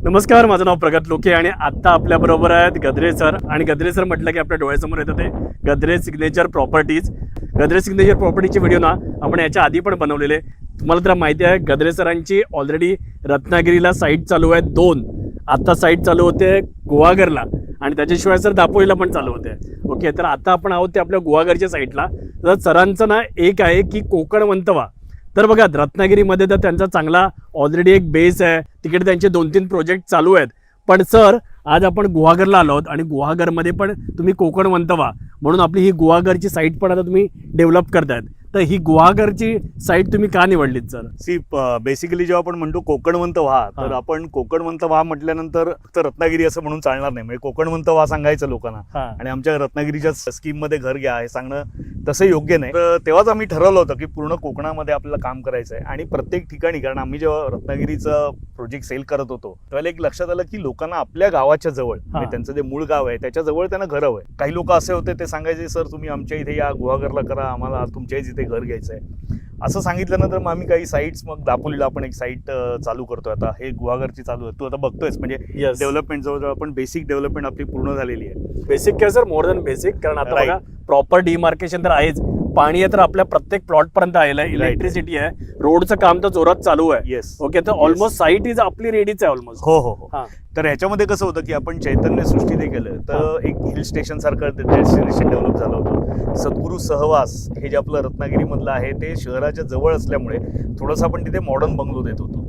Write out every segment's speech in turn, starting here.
नमस्कार, माझं नाव प्रगत लोके आणि आत्ता आपल्याबरोबर आहेत गद्रे सर. आणि गद्रे सर म्हटलं की आपल्या डोळ्यासमोर येतं ते Gadre signature properties. Gadre signature प्रॉपर्टीचे व्हिडिओ ना आपण याच्या आधी पण बनवलेले. तुम्हाला तर माहिती आहे गद्रे सरांची ऑलरेडी रत्नागिरीला साईट चालू आहे 2. आत्ता साईट चालू होते गुहागरला आणि त्याच्याशिवाय सर दापोलीला पण चालू होते. ओके, तर आता आपण आहोत ते आपल्या गुहागरच्या साईटला. तर सरांचं ना एक आहे की कोकण वंतवा. तर बघा रत्नागिरीमध्ये तर त्यांचा चांगला ऑलरेडी एक बेस आहे, तिकडे त्यांचे 2-3 प्रोजेक्ट चालू आहेत. पण सर आज आपण गुहागरला आलो आहोत आणि गुहागरमध्ये पण तुम्ही कोकण वंतवा म्हणून आपली ही गुहागरची साईट पण आता तुम्ही डेव्हलप करतायत. तर ही गुहागरची साईट तुम्ही का निवडलीत सर? बेसिकली जेव्हा आपण म्हणतो कोकणवंत व्हा, तर आपण कोकणवंत व्हा म्हटल्यानंतर तर रत्नागिरी असं म्हणून चालणार नाही. म्हणजे कोकणवंत व्हा सांगायचं लोकांना आणि आमच्या रत्नागिरीच्या स्कीम मध्ये घर घ्या हे सांगणं तसं योग्य नाही. तर तेव्हाच आम्ही ठरवलं होतं की पूर्ण कोकणामध्ये आपल्याला काम करायचं आहे आणि प्रत्येक ठिकाणी, कारण आम्ही जेव्हा रत्नागिरीचं प्रोजेक्ट सेल करत होतो त्यावेळेला एक लक्षात आलं की लोकांना आपल्या गावाच्या जवळ, म्हणजे त्यांचं जे मूळ गाव आहे त्याच्या जवळ त्यांना घर हवंय. काही लोक असे होते ते सांगायचे सर तुम्ही आमच्या इथे या गुहागरला करा, आम्हाला तुमच्याच इथे घर घ्यायचं आहे. असं सांगितल्यानंतर मग आम्ही काही साईट्स, मग दापोलीला आपण एक साईट चालू करतोय आता. हे गुहागरची चालू आहे, तू आता बघतोयस. म्हणजे डेव्हलपमेंट जवळजवळ आपण बेसिक डेव्हलपमेंट आपली पूर्ण झालेली आहे. बेसिक काय सर, मोर दॅन बेसिक. कारण आता बघा प्रॉपर डिमार्केशन तर आहेच, पाणी आहे तर आपल्या प्रत्येक प्लॉट पर्यंत आलेलं आहे, इलेक्ट्रिसिटी आहे, रोडचं काम तर जोरात चालू आहे. येस. ओके, तर ऑलमोस्ट साईट इज आपली रेडीच आहे ऑलमोस्ट. हो हो हो. तर ह्याच्यामध्ये कसं होतं की आपण चैतन्य सृष्टी ते केलं तर एक हिल स्टेशन सारखं डेस्टिनेशन डेव्हलप झालं होतं. सद्गुरू सहवास हे जे आपलं रत्नागिरीमधलं आहे ते शहराच्या जवळ असल्यामुळे थोडंसं आपण तिथे मॉडर्न बंगलो देत होतो.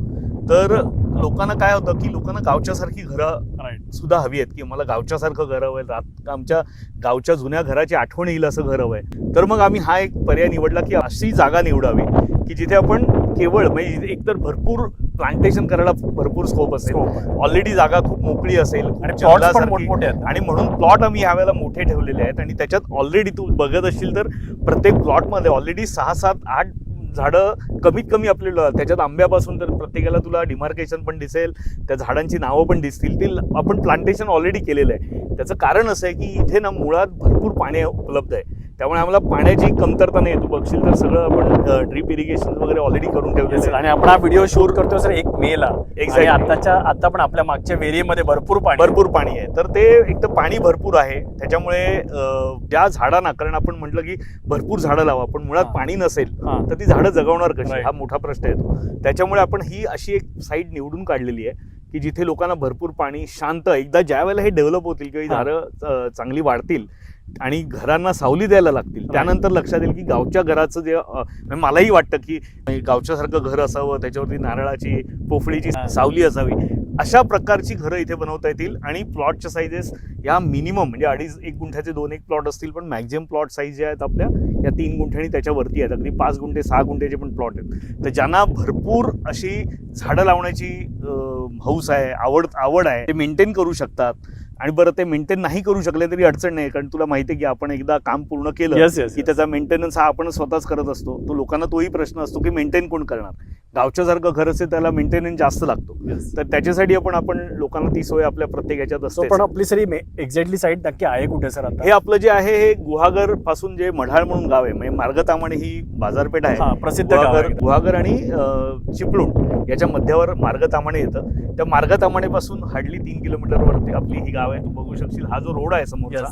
तर लोकांना काय होतं की लोकांना गावच्यासारखी घरं सुद्धा हवी आहेत, की मला गावच्यासारखं घर हवंय, आमच्या गावच्या जुन्या घराची आठवण येईल असं घर हवंय. तर मग आम्ही हा एक पर्याय निवडला की अशी जागा निवडावी की जिथे आपण केवळ, म्हणजे एकतर भरपूर प्लांटेशन करायला भरपूर स्कोप असेल, ऑलरेडी जागा खूखूप मोकळी असेल आणि म्हणून प्लॉट आम्ही ह्यावेळेला मोठे ठेवलेले आहेत. आणि त्याच्यात ऑलरेडी तू बघत असशील तर प्रत्येक प्लॉटमध्ये ऑलरेडी 6, 7, 8 झाडं कमीत कमी आपल्याला, त्याच्यात आंब्यापासून तर प्रत्येकाला तुला डिमार्केशन पण दिसेल, त्या झाडांची नावं पण दिसतील. ती आपण प्लांटेशन ऑलरेडी केलेलं आहे. त्याचं कारण असं आहे की इथे ना मुळात भरपूर पाणी उपलब्ध आहे, त्यामुळे आम्हाला पाण्याची कमतरता नाही. तू बघशील तर सगळं आपण ड्रीप इरिगेशन वगैरे ऑलरेडी करून ठेवलेलं आहे. आणि आपण हा व्हिडिओ शूट करतो सर 1 मेला. आता पण आपल्या मागच्या वेरीमध्ये भरपूर पाणी आहे. तर ते एक तर पाणी भरपूर आहे, त्याच्यामुळे ज्या झाडांना, कारण आपण म्हटलं की भरपूर झाडं लावा, पण मुळात पाणी नसेल तर ती झाडं जगवणार कशी, हा मोठा प्रश्न येतो. त्याच्यामुळे आपण ही अशी एक साईट निवडून काढलेली आहे की जिथे लोकांना भरपूर पाणी, शांत, एकदा ज्या वेळेला हे डेव्हलप होतील किंवा ही झाडं चांगली वाढतील आणि घरांना सावली द्यायला लागतील, त्यानंतर लक्षात येईल की गावच्या घराचं जे, मलाही वाटतं की गावच्यासारखं घर असावं, त्याच्यावरती नारळाची, पोफळीची सावली असावी, अशा प्रकारची घरं इथे बनवता येतील. आणि प्लॉटच्या साईजेस या मिनिमम म्हणजे 2.5-1 गुंठ्याचे 2-1 प्लॉट असतील, पण मॅक्झिमम प्लॉट साईज जे आहेत आपल्या या 3 गुंठे आणि त्याच्यावरती आहेत. अगदी 5 गुंठे 6 गुंठ्याचे पण प्लॉट आहेत. तर ज्यांना भरपूर अशी झाडं लावण्याची हौस आहे, आवड आहे, ते मेंटेन करू शकतात. आणि बरं, ते मेंटेन नाही करू शकले तरी अडचण नाही, कारण तुला माहिती आहे की आपण एकदा काम पूर्ण केलं की त्याचा मेंटेनन्स हा आपण स्वतःच करत असतो. तो लोकांना तोही प्रश्न असतो की मेंटेन कोण करणार. गावच्यासारखं घर असेल त्याला मेंटेनन्स जास्त लागतो. तर त्याच्यासाठी आपण लोकांना ती सोय आपल्या प्रत्येक ह्याच्यात असते. पण आपली सर एक्झॅक्टली साईट नक्की आहे कुठे सर? हे आपलं जे आहे हे गुहागर पासून जे मढाळ म्हणून गाव आहे, म्हणजे मार्गतामाणे ही बाजारपेठ आहे, प्रसिद्ध गुहागर आणि चिपळूण याच्या मध्यावर मार्गतामाणे येतं. त्या मार्गतामाणेपासून हार्डली 3 किलोमीटरवरती आपली ही गाव आहे. तू बघू शकशील हा जो रोड आहे समोरचा,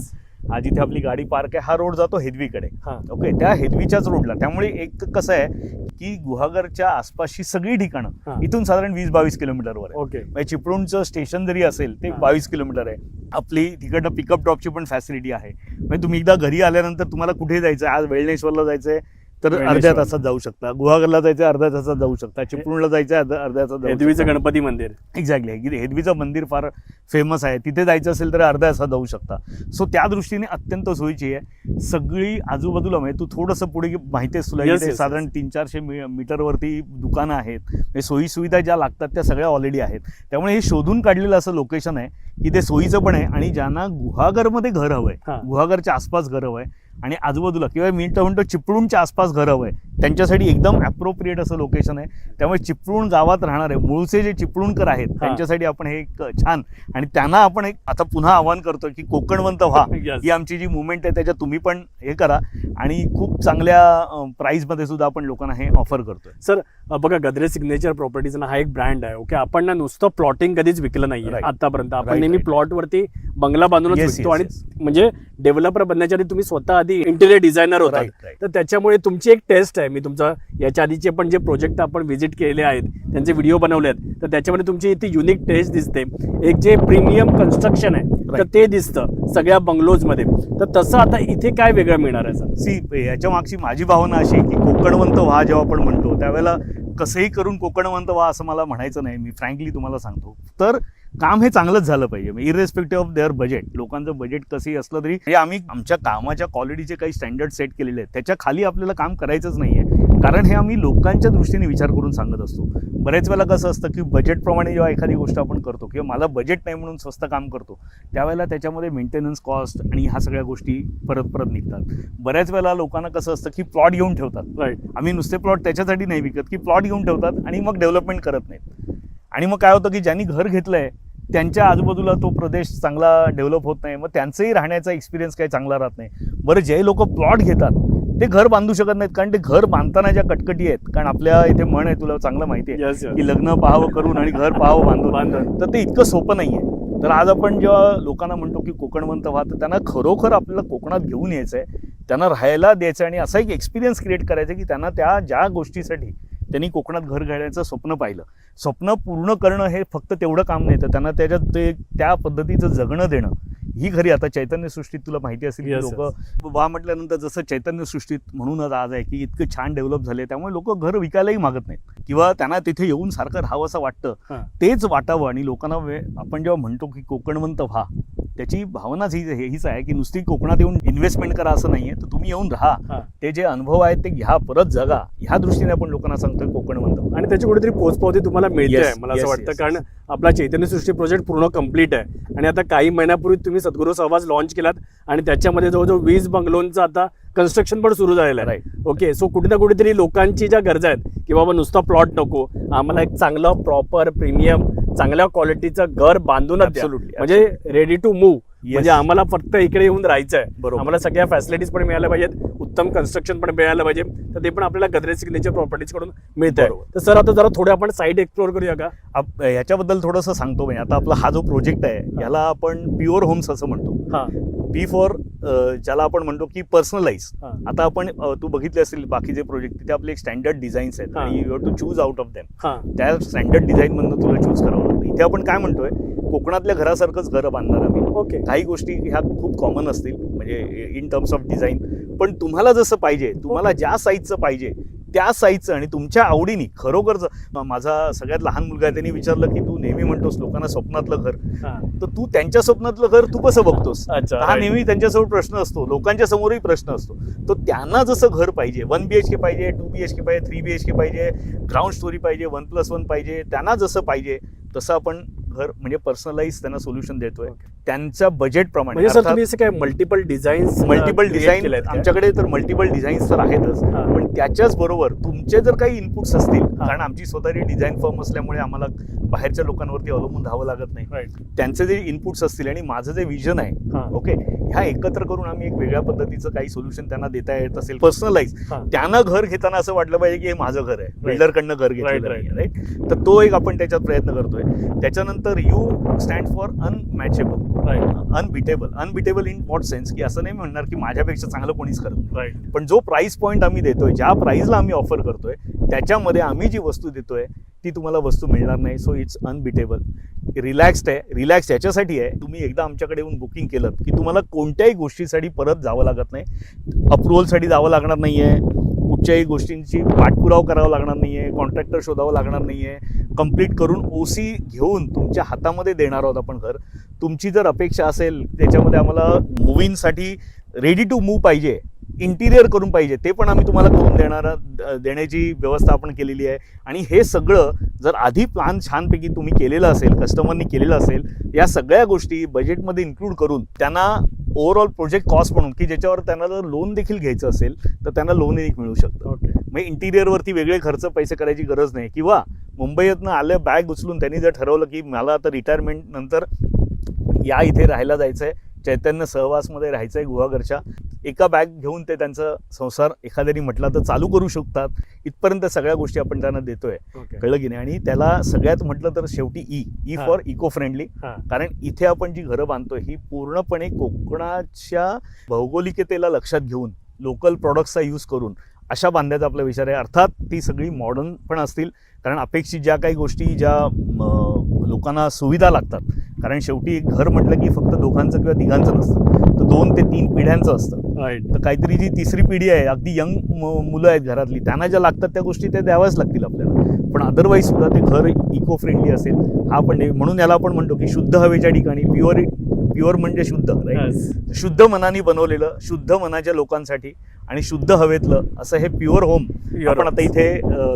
हा जिथे आपली गाडी पार्क आहे, हा रोड जातो हेदवीकडे. ओके, त्या हेदवीच्याच रोडला. त्यामुळे एक कसं आहे की गुहागरच्या आसपासची सगळी ठिकाणं इथून साधारण 20-22 किलोमीटरवर आहे. ओके, म्हणजे चिपळूणचं स्टेशन जरी असेल ते 22 किलोमीटर आहे. आपली तिकडनं पिकअप ड्रॉपची पण फॅसिलिटी आहे. म्हणजे तुम्ही एकदा घरी आल्यानंतर तुम्हाला कुठे जायचं आहे, आज वेळणेश्वरला जायचंय तर अर्ध्या तासात जाऊ शकता, गुहागरला जायचं अर्ध्या तासात जाऊ शकता, चिपळूणला जायचं अर्ध्या तासात, हेदवीचं गणपती मंदिर, एक्झॅक्टली हेदवीचं मंदिर फार फेमस आहे, तिथे जायचं असेल तर अर्ध्या तासात जाऊ शकता. सो त्या दृष्टीने अत्यंत सोयीची आहे. सगळी आजूबाजूला, म्हणजे तू थोडंसं पुढे माहिती आहे तुला, साधारण 300-400 मीटरवरती दुकानं आहेत. म्हणजे सोयी सुविधा ज्या लागतात त्या सगळ्या ऑलरेडी आहेत. त्यामुळे हे शोधून काढलेलं असं लोकेशन आहे की ते सोयीचं पण आहे आणि ज्यांना गुहागरमध्ये घर हवंय, गुहागरच्या आसपास घर हवंय आणि आजूबाजूला किंवा मी तर म्हणतो चिपळूणच्या आसपास घर हवं आहे, त्यांच्यासाठी एकदम ॲप्रोप्रिएट असं लोकेशन आहे. त्यामुळे चिपळूण गावात राहणारे मूळचे जे चिपळूणकर आहेत त्यांच्यासाठी आपण हे एक छान, आणि त्यांना आपण एक आता पुन्हा आवाहन करतोय की कोकणवंत व्हा. ही आमची जी मुवमेंट आहे त्याच्यात तुम्ही पण हे करा, आणि खूप चांगल्या प्राईसमध्ये सुद्धा आपण लोकांना हे ऑफर करतोय. सर बघा, गद्रे सिग्नेचर प्रॉपर्टीज ना हा एक ब्रँड आहे. ओके, आपण ना नुसतं प्लॉटिंग कधीच विकलं नाहीये आतापर्यंत. आपण नेहमी प्लॉटवरती बंगला बांधूनच विकतो, आणि म्हणजे डेव्हलपर बनण्याच्या आधी तुम्ही स्वतः आधी इंटिरियर डिझायनर होता. तर त्याच्यामुळे तुमची एक टेस्ट आहे. मी तुमचा याच्या आधीचे पण जे प्रोजेक्ट आपण व्हिजिट केलेले आहेत, त्यांचे व्हिडिओ बनवले आहेत, तर त्याच्यामध्ये तुमची इथे युनिक टेस्ट दिसते. एक जे प्रीमियम कन्स्ट्रक्शन आहे तर ते दिसतं सगळ्या बंगलोजमध्ये. तर तसं आता इथे काय वेगळं मिळणार आहे सर? याच्या मागची माझी भावना अशी की कोकणवंत व्हा जेव्हा आपण म्हणतो त्यावेळेला कसंही करून कोकणवंत व्हा असं मला म्हणायचं नाही. मी फ्रँकली तुम्हाला सांगतो, तर काम हे चांगलंच झालं पाहिजे, इररेस्पेक्टिव्ह ऑफ देअर बजेट. लोकांचं बजेट कसंही असलं तरी म्हणजे आम्ही आमच्या कामाच्या क्वालिटीचे काही स्टँडर्ड सेट केलेले आहेत, त्याच्या खाली आपल्याला काम करायचंच नाही आहे. कारण हे आम्ही लोकांच्या दृष्टीने विचार करून सांगत असतो. बरेच वेळेला कसं असतं की बजेटप्रमाणे जेव्हा एखादी गोष्ट आपण करतो किंवा मला बजेट नाही म्हणून स्वस्त काम करतो, त्यावेळेला त्याच्यामध्ये मेंटेनन्स कॉस्ट आणि ह्या सगळ्या गोष्टी परत परत निघतात. बऱ्याच वेळेला लोकांना कसं असतं की प्लॉट घेऊन ठेवतात. राईट, आम्ही नुसते प्लॉट त्याच्यासाठी नाही विकत की प्लॉट घेऊन ठेवतात आणि मग डेव्हलपमेंट करत नाहीत. आणि मग काय होतं की ज्यांनी घर घेतलंय त्यांच्या आजूबाजूला तो प्रदेश चांगला डेव्हलप होत नाही, मग त्यांचंही राहण्याचा एक्सपिरियन्स काही चांगला राहत नाही. बरं, जे लोक प्लॉट घेतात ते घर बांधू शकत नाहीत, कारण ते घर बांधताना ज्या कटकटी आहेत, कारण आपल्या इथे म्हण आहे, तुला चांगलं माहिती आहे की लग्न पाहावं करून आणि घर पाहावं बांधून, तर ते इतकं सोपं नाहीये. तर आज आपण जेव्हा लोकांना म्हणतो की कोकणवंत व्हा, तर त्यांना खरोखर आपल्याला कोकणात घेऊन यायचं आहे, त्यांना राहायला द्यायचं आणि असा एक एक्सपिरियन्स क्रिएट करायचा की त्यांना त्या ज्या गोष्टीसाठी त्यांनी कोकणात घर घेण्याचं स्वप्न पाहिलं, स्वप्न पूर्ण करणं हे फक्त तेवढं काम नाही, तर त्यांना त्याच्यात ते त्या पद्धतीचं जगणं देणं ही खरी. आता चैतन्य सृष्टीत तुला माहिती असेल की लोक वा म्हटल्यानंतर जसं चैतन्य सृष्टीत म्हणूनच आज आहे की इतकं छान डेव्हलप झाले, त्यामुळे लोक घर विकायलाही मागत नाहीत किंवा त्यांना तिथे येऊन सारखं राहावं असं वाटतं, तेच वाटावं. आणि लोकांना आपण जेव्हा म्हणतो की कोकणवंत व्हा, त्याची भावनाच हीच आहे की नुसती कोकणात येऊन इन्व्हेस्टमेंट करा असं नाहीये, तर तुम्ही येऊन राहा, ते जे अनुभव आहेत ते घ्या, परत जगा. ह्या दृष्टीने आपण लोकांना सांगतोय कोकणवंत. आणि त्याची कुठेतरी पोचपावती तुम्हाला मिळते आहे मला असं वाटतं, कारण आपला चैतन्य सृष्टी प्रोजेक्ट पूर्ण कम्प्लीट आहे. आणि आता काही महिन्यापूर्वी तुम्ही सद्गुरू सहवास लॉन्च केलात आणि त्याच्यामध्ये जवळजवळ 20 बंगलोंचं आता कन्स्ट्रक्शन पण सुरू झालेलं आहे. ओके, सो कुठे ना कुठेतरी लोकांची ज्या गरजा आहेत की बाबा नुसता प्लॉट नको, आम्हाला एक चांगलं प्रॉपर प्रीमियम चांगल्या क्वालिटीचं घर बांधूनच द्या, म्हणजे रेडी टू मूव्ह. म्हणजे आम्हाला फक्त इकडे येऊन राहायचं आहे, आम्हाला सगळ्या फॅसिलिटीज पण मिळायला पाहिजेत, उत्तम कन्स्ट्रक्शन पण मिळायला पाहिजे, तर ते पण आपल्याला गद्रे सिग्नेचर प्रॉपर्टीज कडून मिळतंय. तर सर आता जरा थोडे आपण साईड एक्सप्लोर करूया का? याच्याबद्दल थोडंसं सांगतो मी. आता आपला हा जो प्रोजेक्ट आहे याला आपण प्युअर होम्स असं म्हणतो. पी फॉर ज्याला आपण म्हणतो की पर्सनलाइज. आता आपण तू बघितले असेल बाकीचे प्रोजेक्ट, तिथे आपले एक स्टँडर्ड डिझाईन्स आहेत आणि you have to choose out of them. त्या स्टँडर्ड डिझाईन मधून तुला चूज करावं लागतं. इथे आपण काय म्हणतोय, कोकणातल्या घरासारखंच घर बांधणार आम्ही. ओके, काही गोष्टी ह्या खूप कॉमन असतील म्हणजे इन टर्म्स ऑफ डिझाईन, पण तुम्हाला जसं पाहिजे, तुम्हाला ज्या साईजचं पाहिजे त्या साईजचं आणि तुमच्या आवडीने खरोखरचं. माझा सगळ्यात लहान मुलगा आहे, त्यांनी विचारलं की तू नेहमी म्हणतोस लोकांना स्वप्नातलं घर, तर तू त्यांच्या स्वप्नातलं घर तू कसं बघतोस? हा नेहमी त्यांच्यासमोर प्रश्न असतो, लोकांच्या समोरही प्रश्न असतो. तर त्यांना जसं घर पाहिजे, 1 BHK पाहिजे, 2 BHK पाहिजे, 3 BHK पाहिजे, ग्राउंड स्टोरी पाहिजे, 1+1 पाहिजे, त्यांना जसं पाहिजे तसं आपण घर म्हणजे पर्सनलाइज त्यांना सोल्युशन देतोय त्यांच्या बजेट प्रमाणे. मल्टिपल डिझाईन आमच्याकडे तर मल्टिपल डिझाईन्स तर आहेतच, पण त्याच्याच बरोबर तुमचे जर काही इनपुट्स असतील, कारण आमची स्वतःची डिझाईन फर्म असल्यामुळे आम्हाला बाहेरच्या लोकांवरती अवलंबून राहावं लागत नाही. त्यांचे जे इनपुट्स असतील आणि माझं जे विजन आहे, ओके, ह्या एकत्र करून आम्ही एक वेगळ्या पद्धतीचं काही सोल्युशन त्यांना देता येत असेल पर्सनलाइज. त्यांना घर घेताना असं वाटलं पाहिजे की हे माझं घर आहे, बिल्डरकडनं घर घेतलेलं आहे. राईट, तर तो एक आपण त्याच्यात प्रयत्न करतोय. त्याच्यानंतर U stand for unmatchable, unbeatable. Unbeatable in what sense, की असं नाही म्हणणार की माझ्यापेक्षा चांगलं कोणीच करत नाही, पण जो प्राइस पॉईंट आम्ही देतोय, ज्या प्राइसला आम्ही ऑफर करतोय, त्याच्यामध्ये आम्ही जी वस्तू देतोय ती तुम्हाला वस्तू मिळणार नाही. So it's unbeatable. रिलॅक्स्ड आहे. रिलॅक्स याच्यासाठी आहे, तुम्ही एकदा आमच्याकडे येऊन बुकिंग केलं की तुम्हाला कोणत्याही गोष्टीसाठी परत जावं लागत नाही, अप्रुव्हलसाठी जावं लागणार नाही आहे, कुठच्याही गोष्टींची पाठपुरावा करावा लागणार नाही आहे, कॉन्ट्रॅक्टर शोधावं लागणार नाही आहे. कंप्लीट करून OC घेऊन तुमच्या हातामध्ये देणार आहोत आपण घर. तुमची जर अपेक्षा असेल त्याच्यामध्ये आम्हाला मूव्हिंगसाठी रेडी टू मूव्ह पाहिजे, इंटिरियर करून पाहिजे, ते पण आम्ही तुम्हाला करून देण्याची व्यवस्था आपण केलेली आहे. आणि हे सगळं जर आधी प्लॅन छानपैकी तुम्ही केलेलं असेल, कस्टमरनी केलेलं असेल, या सगळ्या गोष्टी बजेटमध्ये इन्क्लूड करून त्यांना ओव्हरऑल प्रोजेक्ट कॉस्ट म्हणून की ज्याच्यावर त्यांना जर लोन देखील घ्यायचं असेल तर त्यांना लोनही मिळू शकतं. ओके. मग इंटिरियरवरती वेगळे खर्च पैसे करायची गरज नाही, किंवा मुंबईतनं आलं बॅग उचलून त्यांनी जर ठरवलं की मला आता रिटायरमेंट नंतर या इथे राहायला जायचं आहे, चैतन्य सहवासमध्ये राहायचं आहे गुहागरच्या, एका बॅग घेऊन ते त्यांचा संसार एखाद्याने म्हटला तर चालू करू शकतात. इथपर्यंत सगळ्या गोष्टी आपण त्यांना देतोय, ओके. कळलं की नाही. आणि त्याला सगळ्यात म्हटलं तर शेवटी ई फॉर इको फ्रेंडली, हा. कारण इथे आपण जी घरं बांधतोय ही पूर्णपणे कोकणाच्या भौगोलिकतेला लक्षात घेऊन लोकल प्रॉडक्ट्सचा यूज करून अशा बांधण्याचा आपला विचार आहे. अर्थात ती सगळी मॉडर्न पण असतील, कारण अपेक्षित ज्या काही गोष्टी ज्या लोकांना सुविधा लागतात, कारण शेवटी एक घर म्हटलं की फक्त दोघांचं किंवा तिघांचं नसतं, तर 2 ते 3 पिढ्यांचं असतं. राईट. तर काहीतरी जी तिसरी पिढी आहे, अगदी यंग मुलं आहेत घरातली, त्यांना ज्या लागतात त्या गोष्टी त्या द्याव्याच लागतील आपल्याला. पण अदरवाईज सुद्धा ते घर इको फ्रेंडली असेल, हा पण म्हणून याला आपण म्हणतो की शुद्ध हवेच्या ठिकाणी प्युअर म्हणजे शुद्ध, राईट. शुद्ध मनाने बनवलेलं, शुद्ध मनाच्या लोकांसाठी आणि शुद्ध हवेतलं असं हे प्युअर होम आपण आता इथे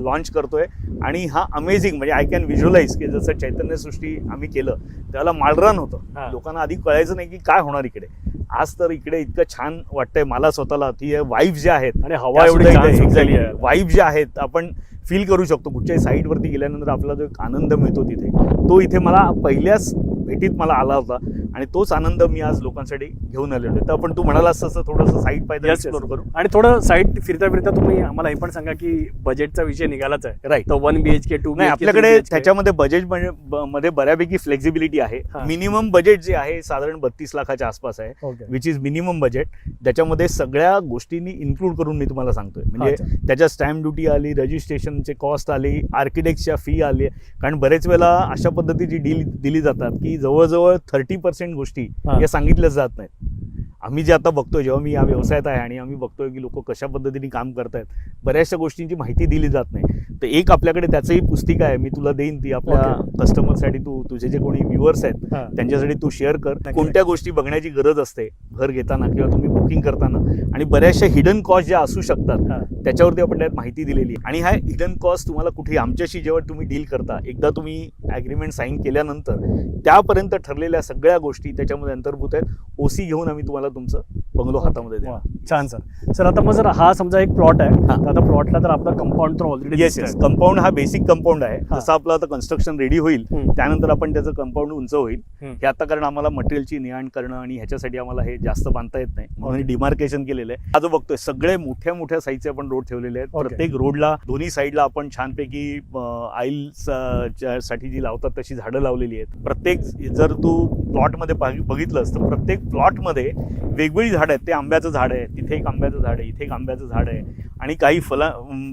लॉन्च करतोय. आणि हा अमेझिंग, म्हणजे आय कॅन व्हिज्युअलाइज की जसं चैतन्य सृष्टी आम्ही केलं त्याला माळरान होतं, लोकांना आधी कळायचं नाही की काय होणार इकडे. आज तर इकडे इतकं छान वाटतंय मला स्वतःला, ती वाईफ ज्या आहेत आणि हवा एवढी छान सुटलेली आहे. वाईफ ज्या आहेत आपण फील करू शकतो. कुठच्याही साईटवरती गेल्यानंतर आपला जो एक आनंद मिळतो तिथे, तो इथे मला पहिल्याच भेटीत मला आला होता आणि तोच आनंद मी आज लोकांसाठी घेऊन आलेलो आहे. तर आपण तू म्हणालास तसं थोडंसं साईट पाहिजे एक्सप्लोर करू. आणि थोडं साईट फिरता फिरता तुम्ही आम्हाला हे पण सांगा की बजेटचा विषय निघालाच आहे, राईट. तर 1 BHK 2 नाही, आपल्याकडे त्याच्यामध्ये बजेट मध्ये बऱ्यापैकी फ्लेक्झिबिलिटी आहे. हा. मिनिमम बजेट जे आहे साधारण 32 लाखाच्या आसपास आहे, okay. Which is minimum budget. त्याच्यामध्ये सगळ्या गोष्टींनी इन्क्लूड करून मी तुम्हाला सांगतोय, म्हणजे अच्छा. त्याच्या स्टॅम्प ड्युटी आली, रजिस्ट्रेशनचे कॉस्ट आली, आर्किटेक्टच्या फी आली. कारण बरेच वेळेला अशा पद्धतीची डील दिली जातात की जवळजवळ 30% गोष्टी हा. या सांगितल्याच जात नाहीत. आम्ही जे आता बघतोय, जेव्हा मी या व्यवसायात आहे आणि आम्ही बघतोय की लोक कशा पद्धतीने काम करतायत, बऱ्याचशा गोष्टींची माहिती दिली जात नाही. तर एक आपल्याकडे त्याचंही पुस्तिका आहे, मी तुला देईन ती आपल्या कस्टमरसाठी. तुझे जे कोणी व्ह्युअर्स आहेत हा. त्यांच्यासाठी तू शेअर कर, नक्की. कोणत्या गोष्टी बघण्याची गरज असते घर घेताना किंवा तुम्ही बुकिंग करताना, आणि बऱ्याचशा हिडन कॉस्ट ज्या असू शकतात हा. त्याच्यावरती आपण त्यात माहिती दिलेली आहे. आणि हा हिडन कॉस्ट तुम्हाला कुठे आमच्याशी जेव्हा तुम्ही डील करता, एकदा तुम्ही ॲग्रीमेंट साईन केल्यानंतर त्यापर्यंत ठरलेल्या सगळ्या गोष्टी त्याच्यामध्ये अंतर्भूत आहेत. ओसी घेऊन आम्ही तुम्हाला तुमचं बंगलो हातामध्ये वा, देणार. छान सर. सर आता मग जर हा समजा एक प्लॉट आहे, हा. तर आता प्लॉटला तर आपला कंपाऊंड तर ऑलरेडी येस येस, कंपाऊंड हा बेसिक कंपाऊंड आहे. हा. जसं आपलं आता कन्स्ट्रक्शन रेडी होईल हम्म. त्यानंतर आपण त्याचं कंपाऊंड उंच होईल. हम्म. हे आता कारण आम्हाला मटेरियलची ने-आण करणं आणि ह्याच्यासाठी आम्हाला हे जास्त बांधता येत नाही, म्हणून Okay. डिमार्केशन केलेलं आहे. हा जो बघतोय सगळे मोठ्या मोठ्या साईजचे आपण रोड ठेवलेले आहेत. Okay. प्रत्येक रोडला दोन्ही साईडला आपण छानपैकी आईल्स साठी जी लावतात तशी झाडं लावलेली आहेत. प्रत्येक जर तू प्लॉटमध्ये बघितलंस तर प्रत्येक प्लॉटमध्ये वेगवेगळी झाडं आहेत. ते आंब्याचं झाड आहे, तिथे एक आंब्याचं झाड आहे, इथे एक आंब्याचं झाड आहे, आणि काही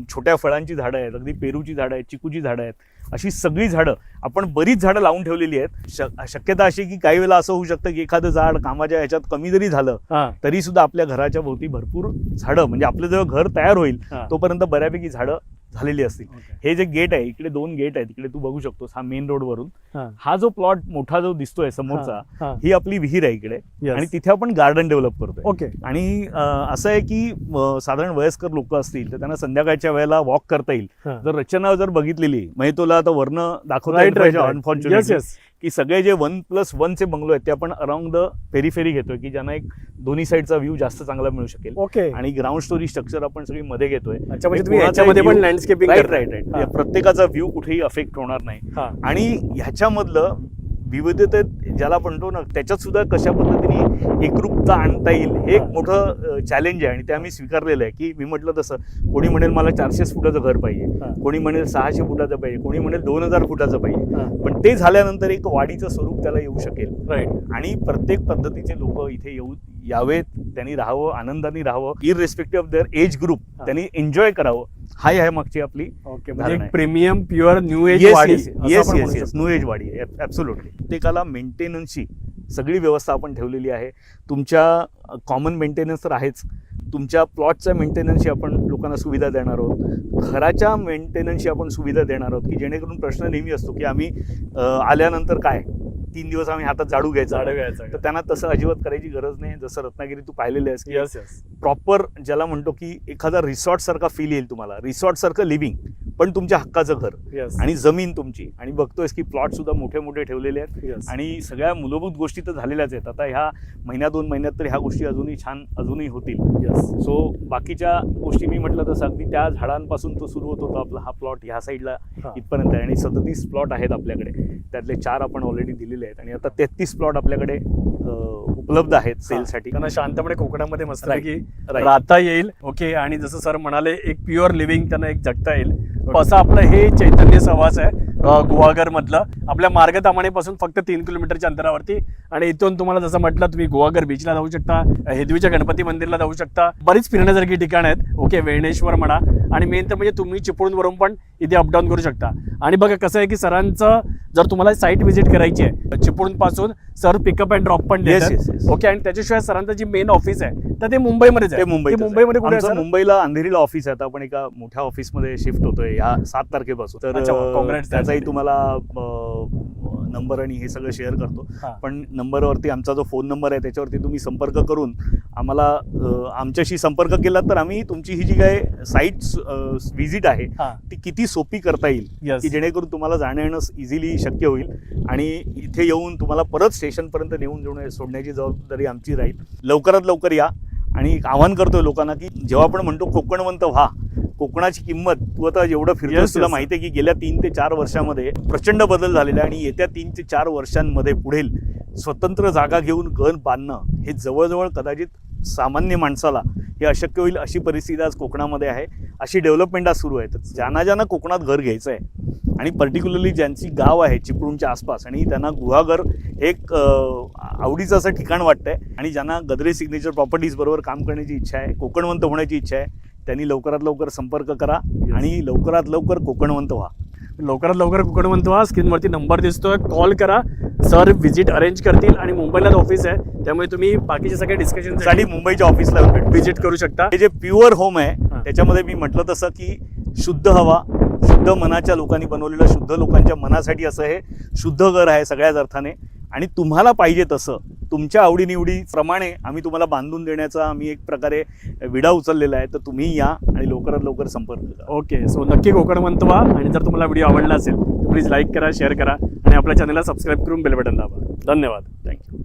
छोट्या फळांची झाडं आहेत, अगदी पेरूची झाडं आहेत, चिकूची झाडं आहेत. अशी सगळी झाडं आपण बरीच झाडं लावून ठेवलेली आहेत. शक्यता अशी की काही वेळेला असं होऊ शकतं की एखादं झाड कामाच्या ह्याच्यात कमी जरी झालं हा. तरी सुद्धा आपल्या घराच्या भोवती भरपूर झाडं, म्हणजे आपलं जेव्हा घर तयार होईल हा. तोपर्यंत बऱ्यापैकी झाडं झालेली असतील. Okay. हे जे गेट आहे, इकडे 2 गेट आहेत, इकडे तू बघू शकतोस, हा मेन रोड वरून हा. हा जो प्लॉट मोठा जो दिसतोय समोरचा, हा. ही आपली विहीर आहे इकडे. Yes. आणि तिथे आपण गार्डन डेव्हलप करतोय. ओके. आणि असं आहे की साधारण वयस्कर लोक असतील तर त्यांना संध्याकाळच्या वेळेला वॉक करता येईल. हा. जर रचना जर बघितलेली, म्हणजे तुला आता वर्ण दाखवता Right, right, right. Unfortunately Yes, yes. की सगळे जे 1+1 चे बंगलो आहेत ते आपण अराउंड द पेरिफेरी घेतोय, की ज्यांना एक दोन्ही साईडचा व्ह्यू जास्त चांगला मिळू शकेल. ओके. आणि ग्राउंड स्टोरी स्ट्रक्चर आपण सगळी मध्ये घेतोय. अच्छा, म्हणजे तुम्ही याच्यामध्ये पण लँडस्केपिंग राईट राईट राईट, प्रत्येकाचा व्ह्यू कुठेही अफेक्ट होणार नाही. हा. आणि ह्याच्यामधलं विविधतेत ज्याला म्हणतो ना, त्याच्यात सुद्धा कशा पद्धतीने एकरूपता आणता येईल हे एक मोठं चॅलेंज आहे. आणि ते आम्ही स्वीकारलेलं आहे. की मी म्हटलं तसं, कोणी म्हणेल मला 400 फुटाचं घर पाहिजे, हा. कोणी म्हणेल 600 फुटाचं पाहिजे, कोणी म्हणेल 2000 फुटाचं पाहिजे, हा. पण ते झाल्यानंतर एक वाढीचं स्वरूप त्याला येऊ शकेल. राईट. आणि प्रत्येक पद्धतीचे लोक इथे यावेत, त्यांनी राहावं, आनंदाने राहावं, इररिस्पेक्टिव्ह ऑफ देअर एज ग्रुप, हा. त्यांनी एन्जॉय करावं. हा आहे मागची आपली ओके. धारणा म्हणजे आहे. एक प्रीमियम प्युअर न्यू एज वाडी. येस असं येस आपण येस म्हणू येस, शकतो. न्यू एज वाडी आहे. ॲब्सोल्युटली. प्रत्येकाला मेंटेनन्सची सगळी व्यवस्था आपण ठेवलेली आहे. तुमच्या कॉमन मेंटेनन्स तर आहेच, तुमच्या प्लॉटच्या मेंटेनन्सची आपण लोकांना सुविधा देणार आहोत, घराच्या मेंटेनन्सची आपण सुविधा देणार आहोत, की जेणेकरून प्रश्न नेहमी असतो की आम्ही आल्यानंतर काय 3 दिवस आम्ही हातात झाडू घ्यायचा, तर त्यांना तसं अजिबात करायची गरज नाही. जसं रत्नागिरी तू पाहिलेलं आहेस, येस येस. प्रॉपर ज्याला म्हणतो की एखादा रिसॉर्ट सारखा फील येईल तुम्हाला, रिसॉर्ट सारखं लिव्हिंग, पण तुमच्या हक्काचं घर Yes. आणि जमीन तुमची. आणि बघतोयस की प्लॉट सुद्धा मोठे मोठे ठेवलेले आहेत Yes. आणि सगळ्या मूलभूत गोष्टी तर झालेल्याच आहेत. आता ह्या महिन्या 2 महिन्यात तर ह्या गोष्टी अजूनही छान अजूनही होतील. Yes. सो बाकीच्या गोष्टी मी म्हटलं तसं अगदी त्या झाडांपासून तो सुरू होत होता आपला हा प्लॉट ह्या साईडला हा. इथपर्यंत आहे. आणि 37 प्लॉट आहेत आपल्याकडे, त्यातले 4 आपण ऑलरेडी दिलेले आहेत आणि आता 33 प्लॉट आपल्याकडे उपलब्ध आहेत सेलसाठी. त्यांना शांतपणे कोकणामध्ये मस्त Right. की Right. राहता येईल. ओके. आणि जसं सर म्हणाले एक प्युअर लिव्हिंग त्यांना एक जगता येईल. असं आपलं हे चैतन्य सहवास आहे गुहागर मधलं. आपल्या मार्गतामाणेपासून फक्त 3 किलोमीटरच्या अंतरावरती. आणि इथून तुम्हाला जसं म्हटलं तुम्ही गुहागर बीचला जाऊ शकता, हेदवीच्या गणपती मंदिरला जाऊ शकता. बरीच फिरण्यासारखी ठिकाण आहेत. ओके. वेणेश्वर म्हणा. आणि मेन तर म्हणजे तुम्ही चिपळूणवरून पण इथे अपडाऊन करू शकता. आणि बघा कसं आहे की सरांचं जर तुम्हाला साईट व्हिजिट करायची आहे चिपळूण पासून सर पिकअप अँड ड्रॉप पण Yes, yes, देतात. yes. ओके. आणि त्याच्याशिवाय सरांचं जे मेन ऑफिस आहे तर ते मुंबईमध्येच आहे. ते मुंबईमध्ये कुठे आहे आमचं सर? मुंबईला अंधेरीला ऑफिस आहे. आता आपण एका मोठ्या ऑफिसमध्ये शिफ्ट होतोय ह्या 7 तारखेपासून. तर अच्छा, congrats त्याचाही त्यासाठी. तुम्हाला नंबर आणि हे सगळं शेअर करतो. हा. पण नंबरवरती आमचा जो फोन नंबर आहे त्याच्यावरती तुम्ही संपर्क करून आम्हाला आमच्याशी संपर्क केला तर आम्ही तुमची ही जी काय साईट व्हिजिट आहे हा. ती किती सोपी करता येईल Yes. की जेणेकरून तुम्हाला जाणं येणं इझिली शक्य होईल आणि इथे येऊन तुम्हाला परत स्टेशनपर्यंत नेऊन सोडण्याची जबाबदारी आमची राहील. लवकरात लवकर या. आणि एक आवाहन करतोय लोकांना की जेव्हा आपण म्हणतो कोकणवंत व्हा, कोकणाची किंमत तू आता एवढं फिरतोस, Yes, तुला yes. माहिती आहे की गेल्या 3 ते 4 वर्षामध्ये प्रचंड बदल झालेला आहे. आणि येत्या 3 ते 4 वर्षांमध्ये पुढील स्वतंत्र जागा घेऊन घर बांधणं हे जवळजवळ कदाचित सामान्य माणसाला हे अशक्य होईल अशी परिस्थिती आज कोकणामध्ये आहे. अशी डेव्हलपमेंट आज सुरू आहे. तर ज्यांना कोकणात घर घ्यायचं आहे आणि पर्टिक्युलरली ज्यांची गाव आहे चिपळूणच्या आसपास आणि त्यांना गुहागर एक आवडीचं असं ठिकाण वाटतंय आणि ज्यांना गद्रे सिग्नेचर प्रॉपर्टीज बरोबर काम करण्याची इच्छा आहे, कोकणवंत होण्याची इच्छा आहे, त्यांनी लवकरात लवकर संपर्क करा आणि लवकरात लवकर कोकणवंत व्हा. लवकरात लवकर कोकणवंत व्हा. स्क्रीनवरती नंबर दिसतोय, कॉल करा. सर व्हिजिट अरेंज करतील. आणि मुंबईलाच ऑफिस आहे त्यामुळे तुम्ही बाकीचे सगळे डिस्कशन साठी मुंबईच्या ऑफिसला व्हिजिट करू शकता. हे जे प्युअर होम आहे हा. त्याच्यामध्ये मी म्हटलं तसं की शुद्ध हवा, शुद्ध मनाच्या लोकांनी बनवलेलं, शुद्ध लोकांच्या मनासाठी असं हे शुद्ध घर आहे सगळ्याच अर्थाने. आणि तुम्हाला पाहिजे तसं तुमच्या आवडीनिवडीप्रमाणे आम्ही तुम्हाला बांधून देण्याचा आम्ही एक प्रकारे विडा उचललेला आहे. तर तुम्ही या आणि लवकरात लवकर संपर्क करा. ओके. सो नक्की कोकणवंत व्हा. आणि जर तुम्हाला व्हिडिओ आवडला असेल तर प्लीज लाईक करा, शेअर करा आणि आपल्या चॅनलला सबस्क्राईब करून बेल बटन दाबा. धन्यवाद. थँक्यू.